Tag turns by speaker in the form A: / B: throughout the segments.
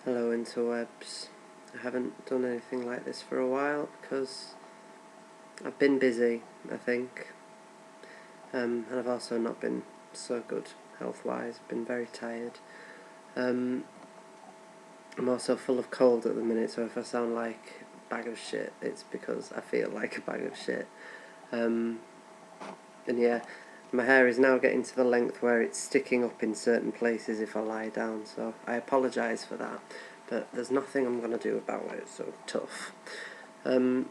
A: Hello interwebs. I haven't done anything like this for a while because I've been busy, I think, and I've also not been so good health-wise. I've been very tired. I'm also full of cold at the minute, so if I sound like a bag of shit, it's because I feel like a bag of shit. And yeah, my hair is now getting to the length where it's sticking up in certain places if I lie down, so I apologise for that, but there's nothing I'm going to do about it, so tough. I'm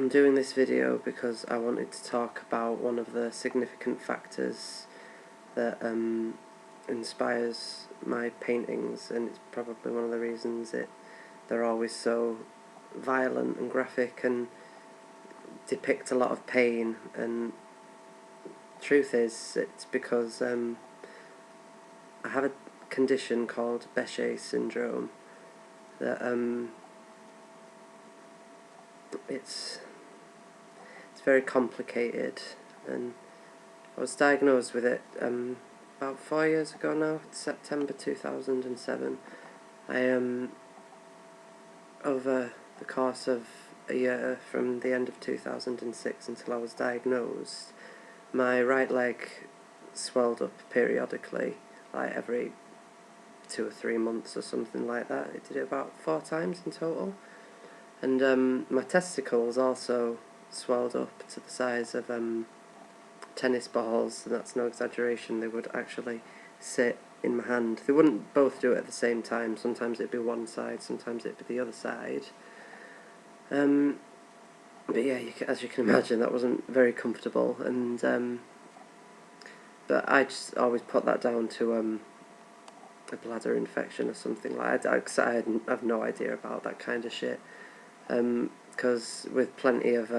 A: doing this video because I wanted to talk about one of the significant factors that inspires my paintings, and it's probably one of the reasons they're always so violent and graphic and depict a lot of pain. And truth is, it's because I have a condition called Behcet syndrome that it's very complicated, and I was diagnosed with it about 4 years ago now, September 2007. Over the course of a year, from the end of 2006 until I was diagnosed, my right leg swelled up periodically, like every 2 or 3 months or something like that. It did it about 4 times in total. And my testicles also swelled up to the size of tennis balls, and that's no exaggeration. They would actually sit in my hand. They wouldn't both do it at the same time. Sometimes it'd be one side, sometimes it'd be the other side. But yeah, as you can imagine, that wasn't very comfortable. And but I just always put that down to a bladder infection or something like that. I have no idea about that kind of shit. Because with plenty of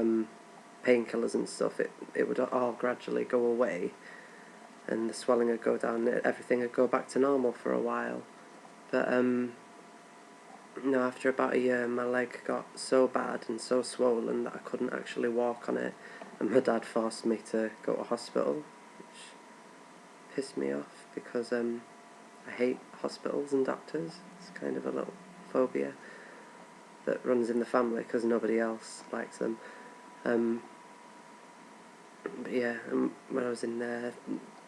A: painkillers and stuff, it would all gradually go away, and the swelling would go down, everything would go back to normal for a while. But no, after about a year, my leg got so bad and so swollen that I couldn't actually walk on it, and my dad forced me to go to hospital, which pissed me off because I hate hospitals and doctors. It's kind of a little phobia that runs in the family because nobody else likes them. But yeah, when I was in there,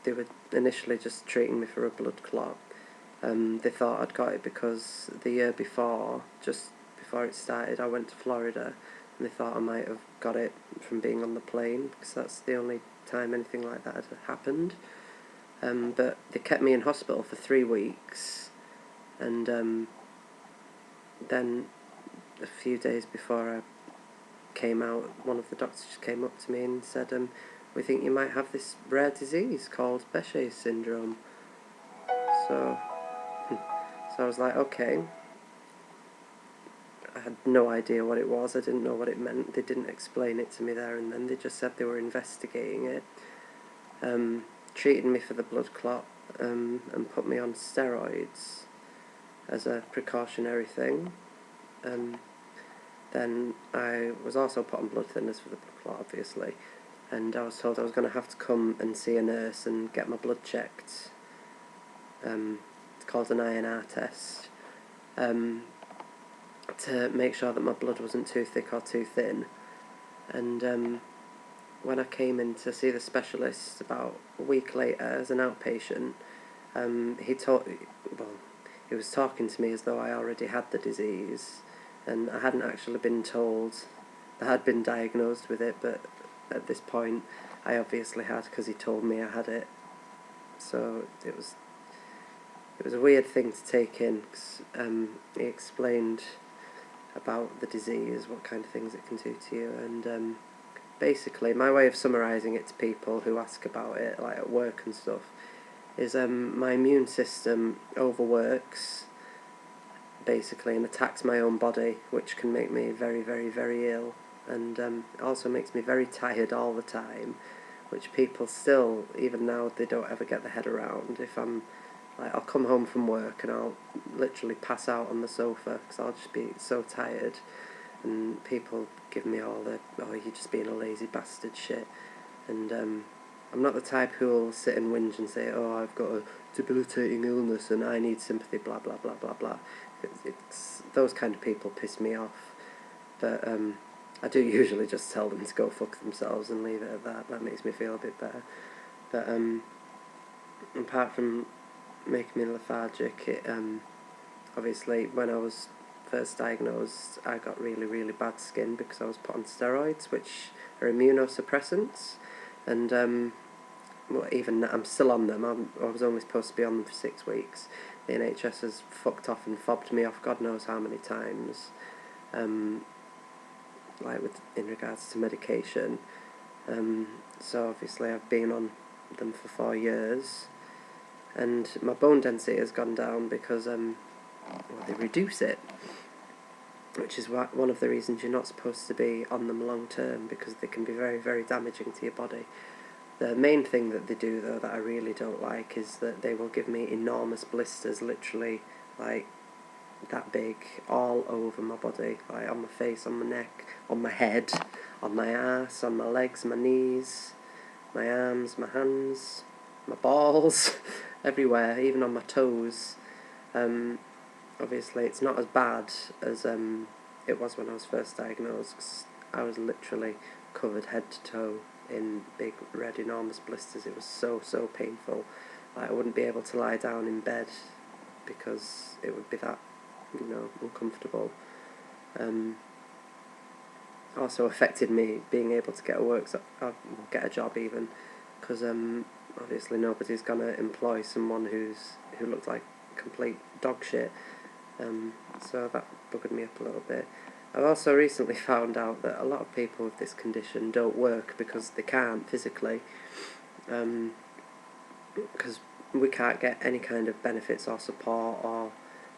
A: they were initially just treating me for a blood clot. They thought I'd got it because the year before, just before it started, I went to Florida, and they thought I might have got it from being on the plane, because that's the only time anything like that had happened. But they kept me in hospital for 3 weeks, and then a few days before I came out, one of the doctors came up to me and said, we think you might have this rare disease called Behcet syndrome. So I was like, okay. I had no idea what it was. I didn't know what it meant. They didn't explain it to me there and then. They just said they were investigating it, treated me for the blood clot, and put me on steroids as a precautionary thing. Then I was also put on blood thinners for the blood clot, obviously, and I was told I was going to have to come and see a nurse and get my blood checked. It's called an INR test, to make sure that my blood wasn't too thick or too thin. And when I came in to see the specialist about a week later as an outpatient, he was talking to me as though I already had the disease, and I hadn't actually been told that I had been diagnosed with it, but at this point I obviously had, because he told me I had it. So it was a weird thing to take in, because he explained about the disease, what kind of things it can do to you, and basically my way of summarising it to people who ask about it, like at work and stuff, is my immune system overworks, basically, and attacks my own body, which can make me very, very, very ill, and it also makes me very tired all the time, which people still, even now, they don't ever get their head around. If I'll come home from work and I'll literally pass out on the sofa because I'll just be so tired, and people give me all the, oh, you're just being a lazy bastard shit, and I'm not the type who will sit and whinge and say, oh, I've got a debilitating illness and I need sympathy, blah blah blah blah blah. It's those kind of people piss me off, but I do usually just tell them to go fuck themselves and leave it at that. That makes me feel a bit better. But apart from making me lethargic, it obviously when I was first diagnosed, I got really, really bad skin because I was put on steroids, which are immunosuppressants, and well, even I'm still on them. I was only supposed to be on them for 6 weeks. The NHS has fucked off and fobbed me off God knows how many times, like in regards to medication. So obviously I've been on them for 4 years, and my bone density has gone down because well, they reduce it, which is one of the reasons you're not supposed to be on them long term, because they can be very, very damaging to your body. The main thing that they do, though, that I really don't like is that they will give me enormous blisters, literally like that big, all over my body, like on my face, on my neck, on my head, on my ass, on my legs, my knees, my arms, my hands, my balls, everywhere, even on my toes. Obviously it's not as bad as it was when I was first diagnosed, 'cause I was literally covered head to toe in big red enormous blisters. It was so painful. Like I wouldn't be able to lie down in bed because it would be that, uncomfortable. Also affected me being able to get get a job even, because obviously nobody's gonna employ someone who looked like complete dog shit. So that buggered me up a little bit. I've also recently found out that a lot of people with this condition don't work because they can't physically, because we can't get any kind of benefits or support or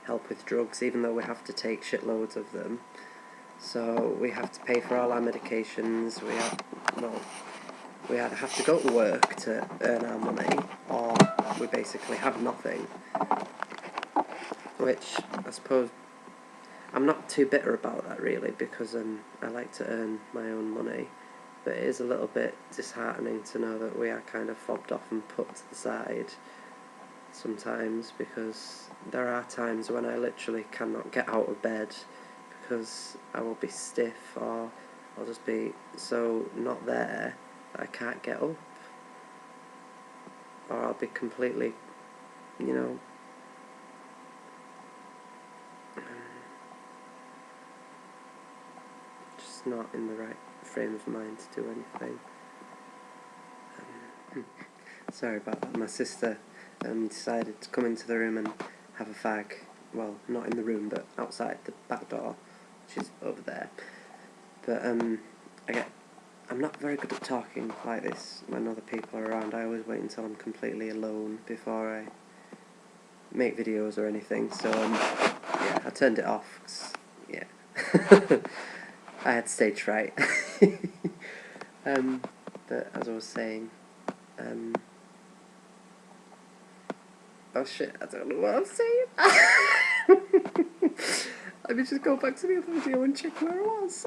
A: help with drugs, even though we have to take shitloads of them. So we have to pay for all our medications. We either have to go to work to earn our money, or we basically have nothing. Which I suppose I'm not too bitter about that really, because I like to earn my own money, but it is a little bit disheartening to know that we are kind of fobbed off and put to the side sometimes, because there are times when I literally cannot get out of bed because I will be stiff, or I'll just be so not there that I can't get up, or I'll be completely, just not in the right frame of mind to do anything. Sorry about that. My sister decided to come into the room and have a fag. Well, not in the room, but outside the back door, which is over there. But I'm not very good at talking like this when other people are around. I always wait until I'm completely alone before I make videos or anything. So yeah, I turned it off. 'Cause, yeah, I had stage fright. But as I was saying, oh shit, I don't know what I'm saying. Let me just go back to the other video and check where I was.